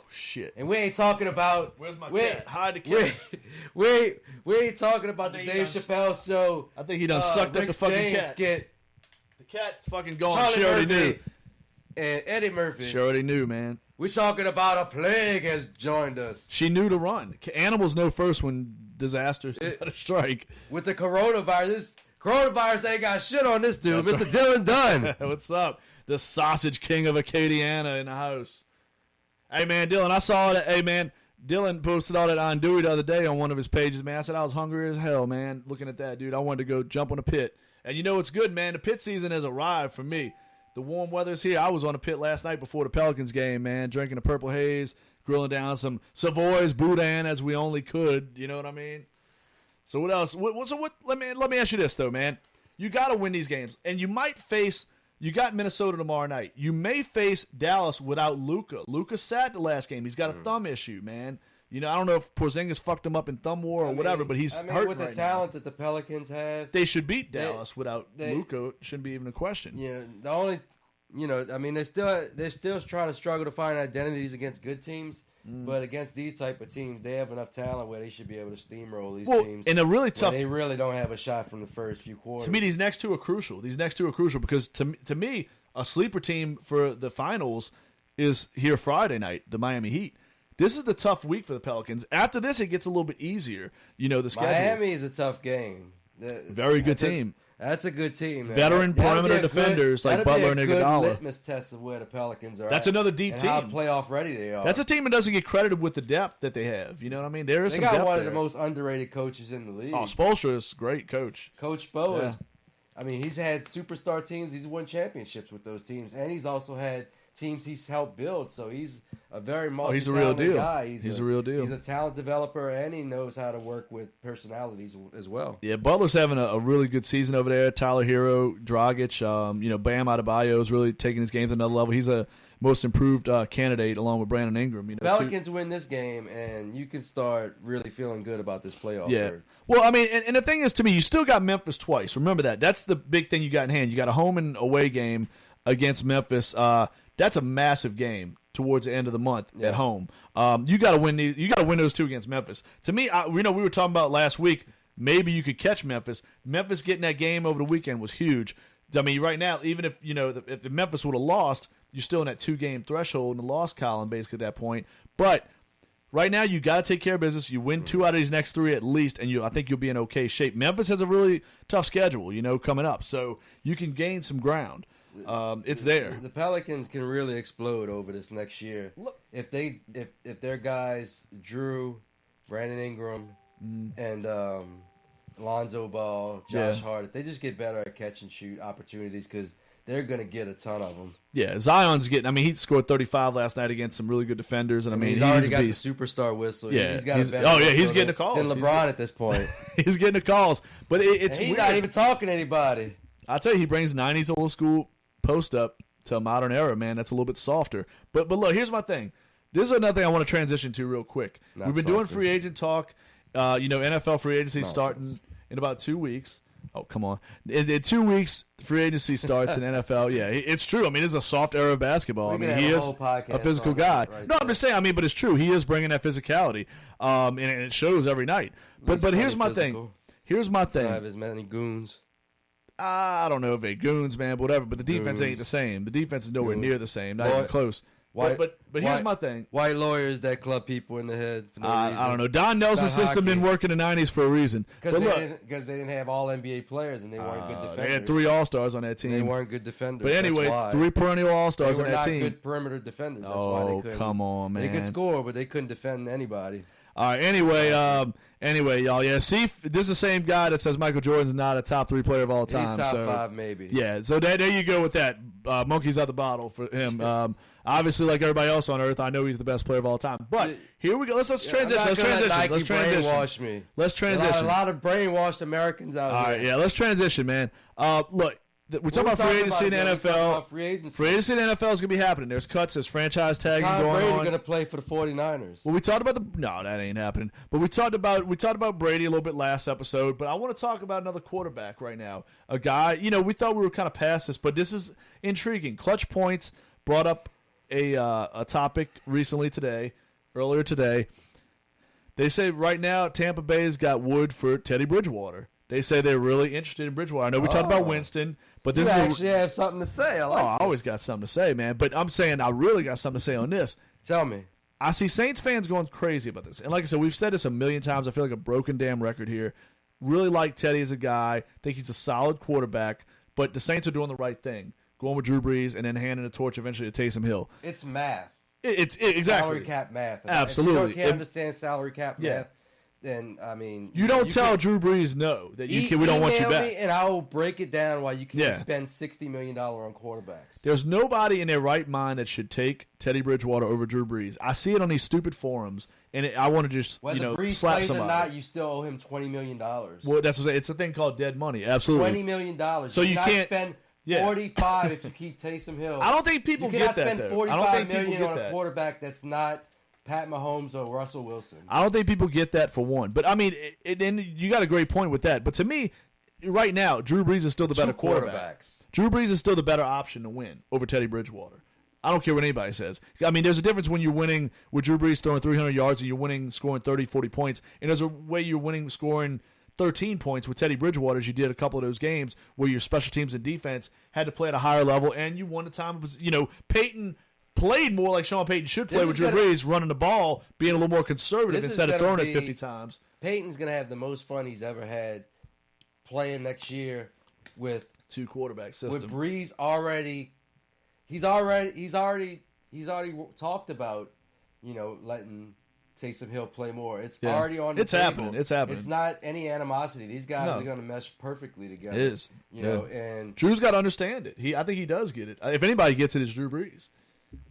shit. And we ain't talking about. Where's my cat? Hide the cat. We ain't talking about the Dave Chappelle show. I think he done sucked up the fucking James cat. The cat's fucking gone. Charlie She already Murphy knew. and Eddie Murphy. She already knew, man. We're talking about a plague has joined us. She knew to run. Animals know first when disasters got to strike. With the coronavirus ain't got shit on this dude. That's Mr. Dylan Dunn. What's up? The sausage king of Acadiana in the house. Hey, man, Dylan, I saw that. Hey, man, Dylan posted all that on Dewey the other day on one of his pages, man. I said I was hungry as hell, man, looking at that, dude. I wanted to go jump on a pit. And you know what's good, man? The pit season has arrived for me. The warm weather's here. I was on a pit last night before the Pelicans game, man, drinking a Purple Haze, grilling down some Savoy's Boudin as we only could. You know what I mean? So what else? Let me ask you this, though, man. You got to win these games. And you might face – you got Minnesota tomorrow night. You may face Dallas without Luka. Luka sat the last game. He's got a thumb issue, man. You know, I don't know if Porzingis fucked him up in thumb war or whatever, but he's hurt with the right talent now. that the Pelicans have. They should beat Dallas without Luka. It shouldn't be even a question. Yeah, the only – they're still trying to struggle to find identities against good teams. But against these type of teams, they have enough talent where they should be able to steamroll these teams. And a really tough. They really don't have a shot from the first few quarters. To me, these next two are crucial. Because to me, a sleeper team for the finals is here Friday night, the Miami Heat. This is the tough week for the Pelicans. After this, it gets a little bit easier. You know, the schedule. Miami is a tough game. Very good team. That's a good team, man. Veteran perimeter defenders like Butler and Iguodala. That'll be a good litmus test of where the Pelicans are. That's another deep team. How playoff ready they are. That's a team that doesn't get credited with the depth that they have. You know what I mean? There is they some got depth one there. of the most underrated coaches in the league. Oh, Spoelstra is a great coach. Coach Bo is. I mean, he's had superstar teams. He's won championships with those teams, and he's also had teams he's helped build. So he's a very he's a real deal. guy. He's a real deal. He's a talent developer, and he knows how to work with personalities as well. Yeah, Butler's having a really good season over there. Tyler Hero, Dragic, Bam Adebayo is really taking his game to another level. He's a most improved candidate along with Brandon Ingram. Pelicans win this game, and you can start really feeling good about this playoff. Yeah. Well, I mean, and the thing is, to me, you still got Memphis twice. Remember that. That's the big thing you got in hand. You got a home and away game against Memphis. That's a massive game towards the end of the month at home. You got to win these. You got to win those two against Memphis. To me, we were talking about last week. Maybe you could catch Memphis. Memphis getting that game over the weekend was huge. I mean, right now, even if if Memphis would have lost, you're still in that 2-game threshold in the loss column basically at that point. But right now, you got to take care of business. You win 2 out of these next 3 at least, and I think you'll be in okay shape. Memphis has a really tough schedule, coming up, so you can gain some ground. It's there. The Pelicans can really explode over this next year. Look, if their guys Drew, Brandon Ingram, and Lonzo Ball, Josh Hart, if they just get better at catch and shoot opportunities, because they're going to get a ton of them. Yeah, Zion's getting. I mean, he scored 35 last night against some really good defenders, and I mean, he's already a got beast. the superstar whistle. Yeah, he's got he's getting the calls. Than LeBron at this point. He's getting the calls, but it's he's weird. not even talking to anybody. I tell you, he brings 90s old school post up to a modern era, man. That's a little bit softer. But look, here's my thing. This is another thing I want to transition to real quick. We've been doing free agent talk. NFL free agency starting in about 2 weeks. Oh, come on. In 2 weeks, free agency starts in NFL. Yeah, it's true. I mean, it's a soft era of basketball. I mean, he is a physical guy. No, I'm just saying, but it's true. He is bringing that physicality, and it shows every night. But here's my thing. Here's my thing. I have as many goons. I don't know if they goons, man, but whatever. But the defense ain't the same. The defense is nowhere near the same. Not even close. But here's my thing. White lawyers that club people in the head for no reason. I don't know. Don Nelson's system didn't work in the 90s for a reason. Because they didn't have all NBA players and they weren't good defenders. They had 3 All-Stars on that team. They weren't good defenders. But anyway, 3 perennial All-Stars on that team. They were not good perimeter defenders. That's why they couldn't. Come on, man. They could score, but they couldn't defend anybody. All right. Anyway, y'all. Yeah. See, this is the same guy that says Michael Jordan's not a top 3 player of all time. He's top 5, maybe. Yeah. So there you go with that. Monkey's out the bottle for him. Obviously, like everybody else on earth, I know he's the best player of all time. But here we go. Let's transition. Let's brainwash me. Let's transition. A lot of brainwashed Americans out there. All right. Yeah. Let's transition, man. Look. We're talking about free agency in the NFL. Free agency in the NFL is going to be happening. There's cuts. There's franchise tagging going on. Tom Brady going to play for the 49ers. Well, we talked about no, that ain't happening. But we talked about Brady a little bit last episode. But I want to talk about another quarterback right now. A guy, we thought we were kind of past this, but this is intriguing. Clutch Points brought up a topic earlier today. They say right now Tampa Bay's got wood for Teddy Bridgewater. They say they're really interested in Bridgewater. I know we talked about Winston, but this you is actually have something to say. I always got something to say, man. But I'm saying I really got something to say on this. Tell me. I see Saints fans going crazy about this. And like I said, we've said this a million times. I feel like a broken damn record here. Really like Teddy as a guy. Think he's a solid quarterback. But the Saints are doing the right thing. Going with Drew Brees and then handing the torch eventually to Taysom Hill. It's math. It's exactly. Salary cap math. Absolutely. If you can't understand salary cap math, then, I mean... You don't tell Drew Brees no, that we don't want you back. Me and I will break it down why you can't spend $60 million on quarterbacks. There's nobody in their right mind that should take Teddy Bridgewater over Drew Brees. I see it on these stupid forums, and I want to just Whether Brees slap plays somebody. or not, you still owe him $20 million. Well, it's a thing called dead money. Absolutely. $20 million. So you can't spend 45 if you keep Taysom Hill. I don't think people get that, spend though. I don't think $45 people million get on that. a quarterback that's not Pat Mahomes or Russell Wilson. I don't think people get that for one. But, I mean, and you got a great point with that. But to me, right now, Drew Brees is still the better quarterback. Drew Brees is still the better option to win over Teddy Bridgewater. I don't care what anybody says. I mean, there's a difference when you're winning with Drew Brees throwing 300 yards and you're winning scoring 30, 40 points. And there's a way you're winning scoring 13 points with Teddy Bridgewater, as you did a couple of those games where your special teams and defense had to play at a higher level, and you won the time. Peyton played more like Sean Payton should play with Drew Brees, running the ball, being a little more conservative instead of throwing it 50 times. Peyton's going to have the most fun he's ever had playing next year with two quarterback system. With Brees already, he's already talked about, letting Taysom Hill play more. It's already on the table. It's happening. It's not any animosity. These guys are going to mesh perfectly together. It is. And Drew's got to understand it. I think he does get it. If anybody gets it, it's Drew Brees.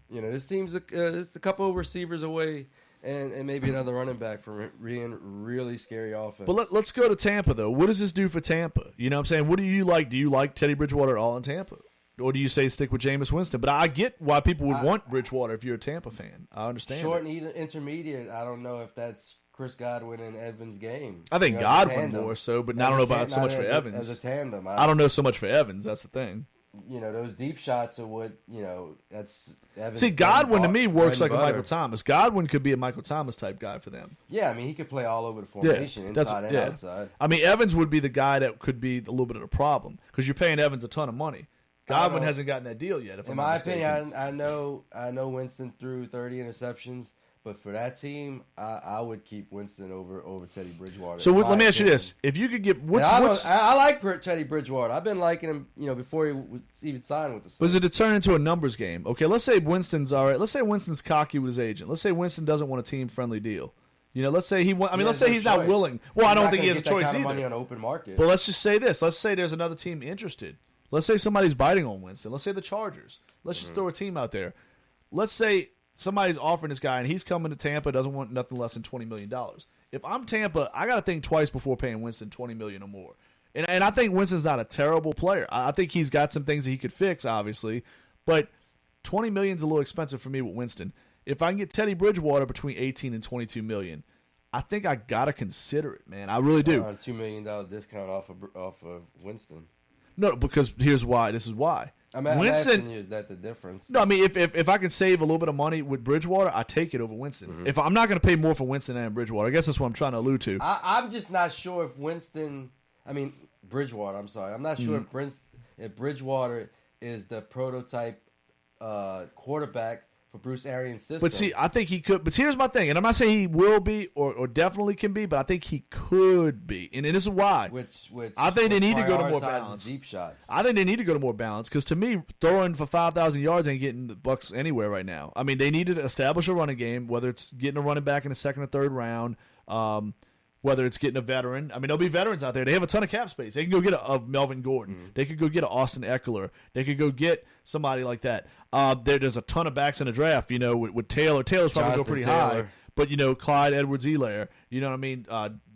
This team's just a couple of receivers away, and maybe another running back from being really scary offense. But let's go to Tampa, though. What does this do for Tampa? You know what I'm saying? What do you like? Do you like Teddy Bridgewater at all in Tampa? Or do you say stick with Jameis Winston? But I get why people would want Bridgewater if you're a Tampa fan. I understand. Short and intermediate, I don't know if that's Chris Godwin and Evans' game. I think Godwin more so, but I don't know about so much for Evans. As a tandem. I don't know so much for Evans. That's the thing. Those deep shots are what, that's Evans. See, Godwin to me works like a Michael Thomas. Godwin could be a Michael Thomas type guy for them. Yeah, I mean, he could play all over the formation, inside and outside. I mean, Evans would be the guy that could be a little bit of a problem because you're paying Evans a ton of money. Godwin hasn't gotten that deal yet. In my opinion, I know Winston threw 30 interceptions, but for that team, I would keep Winston over Teddy Bridgewater. So let me ask you this: if you could get I like Teddy Bridgewater. I've been liking him, before he was even signed with the Saints. Was it to turn into a numbers game? Okay, let's say Winston's all right. Let's say Winston's cocky with his agent. Let's say Winston doesn't want a team friendly deal. Let's say let's say he's not willing. Well, I don't think he has a choice either. Money on open market. But let's just say this: let's say there's another team interested. Let's say somebody's biting on Winston. Let's say the Chargers. Let's just throw a team out there. Let's say somebody's offering this guy, and he's coming to Tampa, doesn't want nothing less than $20 million. If I'm Tampa, I got to think twice before paying Winston $20 million or more. And I think Winston's not a terrible player. I think he's got some things that he could fix, obviously. But $20 million is a little expensive for me with Winston. If I can get Teddy Bridgewater between $18 and $22 million, I think I got to consider it, man. I really do. A $2 million discount off of Winston. No, because here's why. This is why. Winston, is that the difference? No, I mean, if I can save a little bit of money with Bridgewater, I take it over Winston. Mm-hmm. If I'm not going to pay more for Winston than Bridgewater, I guess that's what I'm trying to allude to. I'm just not sure if Bridgewater. I'm sorry, I'm not sure if Bridgewater is the prototype quarterback for Bruce Arians' system. But see, I think he could. But here's my thing, and I'm not saying he will be or definitely can be, but I think he could be, and this is why. Which I think they need to go to more balance. Deep shots. I think they need to go to more balance because to me, throwing for 5,000 yards ain't getting the Bucs anywhere right now. I mean, they need to establish a running game, whether it's getting a running back in the second or third round. Whether it's getting a veteran. I mean, there'll be veterans out there. They have a ton of cap space. They can go get a Melvin Gordon. Mm-hmm. They could go get an Austin Eckler. They could go get somebody like that. There's a ton of backs in the draft, with Taylor. Taylor's probably go pretty high. But, Clyde Edwards-Helaire. You know what I mean?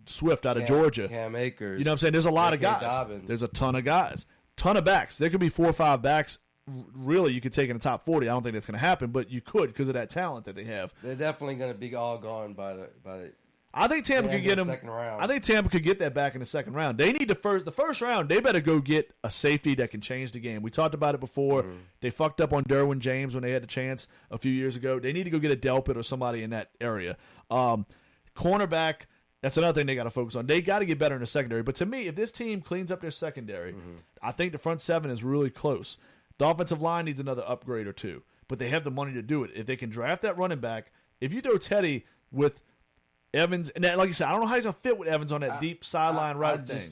Swift out of Georgia. Cam Akers. You know what I'm saying? There's a lot of guys. Dobbins. There's a ton of guys. Ton of backs. There could be 4 or 5 backs really you could take in the top 40. I don't think that's going to happen, but you could because of that talent that they have. They're definitely going to be all gone by the I think Tampa could get him. Second round. I think Tampa could get that back in the second round. They need the first round. They better go get a safety that can change the game. We talked about it before. Mm-hmm. They fucked up on Derwin James when they had the chance a few years ago. They need to go get a Delpit or somebody in that area. Cornerback. That's another thing they got to focus on. They got to get better in the secondary. But to me, if this team cleans up their secondary, I think the front seven is really close. The offensive line needs another upgrade or two, but they have the money to do it. If they can draft that running back, if you throw Teddy with Evans, and that, like you said, I don't know how he's going to fit with Evans on that deep sideline route thing.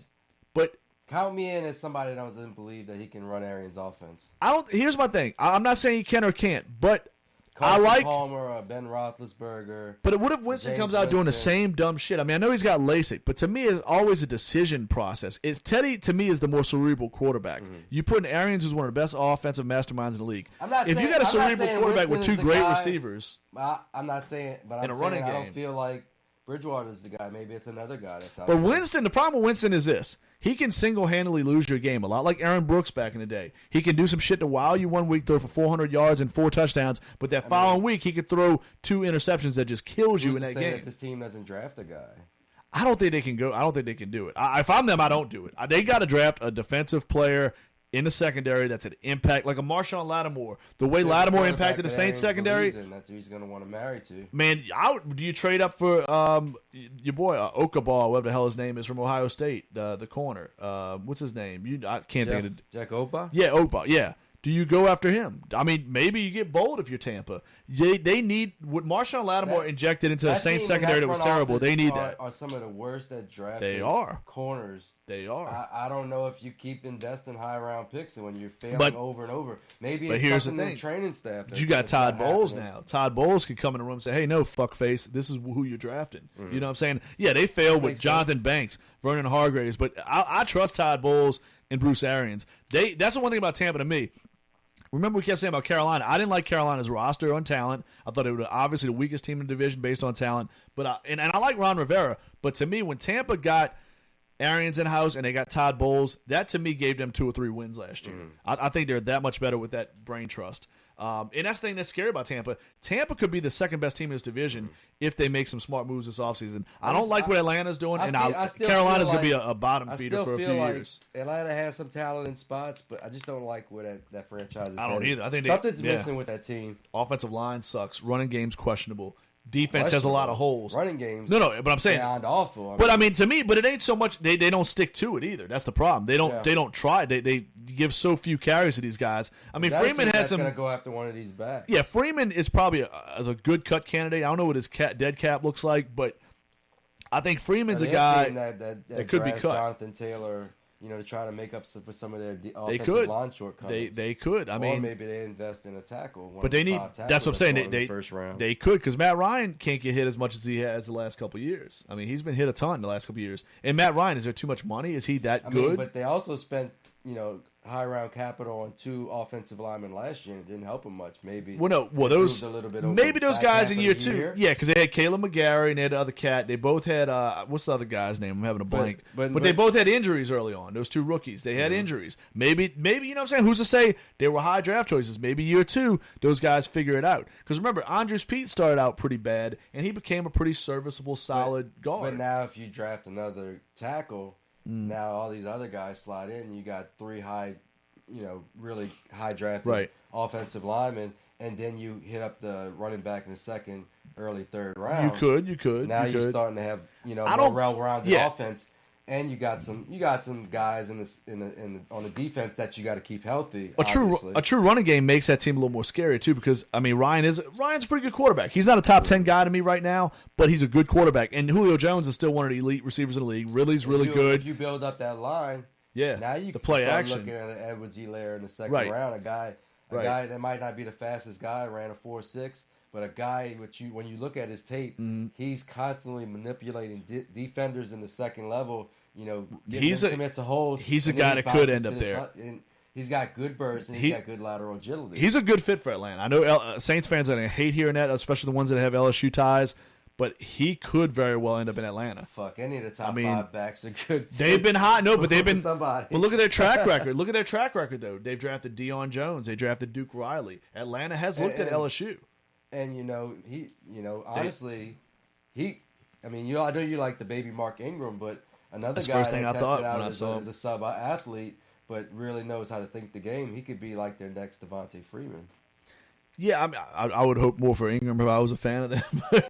But count me in as somebody that doesn't believe that he can run Arians' offense. Here's my thing. I'm not saying he can or can't, but Carson I like Palmer, Ben Roethlisberger. But what if Winston James comes out doing the Winston. same dumb shit? I mean, I know he's got LASIK, but to me, it's always a decision process. If Teddy, to me, is the more cerebral quarterback. You put in Arians, who's one of the best offensive masterminds in the league. If you got a cerebral quarterback with two great receivers, I'm not saying, but in a I'm running saying I game. don't feel like Bridgewater's the guy. Maybe it's another guy that's out but there. Winston, the problem with Winston is this. He can single-handedly lose your game, a lot like Aaron Brooks back in the day. He can do some shit to wow you one week, throw for 400 yards and 4 touchdowns, but that following week he could throw 2 interceptions that just kills you in that game. That this team doesn't draft a guy. I don't think they can go. I don't think they can do it. If I'm them, I don't do it. They got to draft a defensive player in the secondary that's an impact, like a Marshawn Lattimore. The way Lattimore impacted the Saints secondary. That's who he's going to want to marry to. Man, do you trade up for your boy Okabar, whatever the hell his name is, from Ohio State, the corner? What's his name? I can't think of it. Jack Oba? Yeah, Oba. Yeah. Do you go after him? I mean, maybe you get bold if you're Tampa. They need what Marshawn Lattimore injected into the Saints secondary that was terrible. They need that. Are some of the worst at drafting. They are Corners. They are. I don't know if you keep investing high round picks and when you're failing But- over and over. Maybe but it's here's something the in thing. the training staff. You got that's Todd not Bowles happening. now. Todd Bowles could come in the room and say, hey, no, fuckface, this is who you're drafting. You know what I'm saying? Yeah, they failed with Makes Jonathan sense. Banks, Vernon Hargraves, but I trust Todd Bowles and Bruce Arians. That's the one thing about Tampa to me. Remember we kept saying about Carolina. I didn't like Carolina's roster on talent. I thought it was obviously the weakest team in the division based on talent. But I like Ron Rivera. But to me, when Tampa got Arians in house and they got Todd Bowles, that to me gave them 2 or 3 wins last year. I think they're that much better with that brain trust. And that's the thing that's scary about Tampa. Tampa could be the second best team in this division if they make some smart moves this offseason. I don't like what Atlanta's doing, and Carolina's going to be a bottom feeder for a few years. Atlanta has some talent in spots, but I just don't like where that franchise is I don't headed. either. I think something's missing with that team. Offensive line sucks. Running game's questionable. Defense has a lot of holes. Running games. No, but I'm saying beyond awful. But I mean, to me, but it ain't so much. They don't stick to it either. That's the problem. They don't try. They give so few carries to these guys. I mean, Freeman had some. Going to go after one of these backs. Yeah, Freeman is probably as a good cut candidate. I don't know what his dead cap looks like, but I think Freeman's a guy that could be cut. Jonathan Taylor, to try to make up for some of their could. line shortcomings. They could. I mean, or maybe they invest in a tackle. But they need. That's what I'm saying. They first round. They could, because Matt Ryan can't get hit as much as he has the last couple of years. I mean, he's been hit a ton the last couple of years. And Matt Ryan, is there too much money? Is he that good? But they also spent high round capital on 2 offensive linemen last year, and it didn't help them much. Maybe. Those a little bit maybe those guys in year 2. Year. Yeah, because they had Caleb McGarry and they had the other cat. They both had what's the other guy's name? I'm having a blank. But they both had injuries early on. Those 2 rookies, they had injuries. Maybe you know what I'm saying? Who's to say they were high draft choices? Maybe year 2, those guys figure it out. Because remember, Andres Pete started out pretty bad, and he became a pretty serviceable, solid guard. But now, if you draft another tackle, now all these other guys slide in. You got 3 high. Really high drafted offensive linemen, and then you hit up the running back in the second, early third round. You could. Now you're starting to have more well-rounded offense, and you got some guys on the defense that you got to keep healthy. A true running game makes that team a little more scary too, because I mean Ryan's a pretty good quarterback. He's not a top 10 guy to me right now, but he's a good quarterback. And Julio Jones is still one of the elite receivers in the league. Ridley's really good. If you build up that line. Yeah, now you the can play start action. looking at Edwards-Helaire in the second round. A guy that might not be the fastest guy, ran a 4.6, but a guy when you look at his tape, he's constantly manipulating defenders in the second level. Commits a hold. He's a guy that could end up there. He's got good bursts and he's got good lateral agility. He's a good fit for Atlanta. I know Saints fans are going to hate hearing that, especially the ones that have LSU ties. But he could very well end up in Atlanta. Fuck, any of the top 5 backs are good. They've been hot. No, but they've been somebody. But look at their track record. Look at their track record, though. They've drafted Deion Jones. They drafted Duke Riley. Atlanta has looked at LSU. And honestly, he I mean, I know you like the baby Mark Ingram, but another That's the guy first thing that I thought tested out when I saw him. as a sub athlete, but really knows how to think the game. He could be like their next Devontae Freeman. Yeah, I mean, I would hope more for Ingram if I was a fan of them.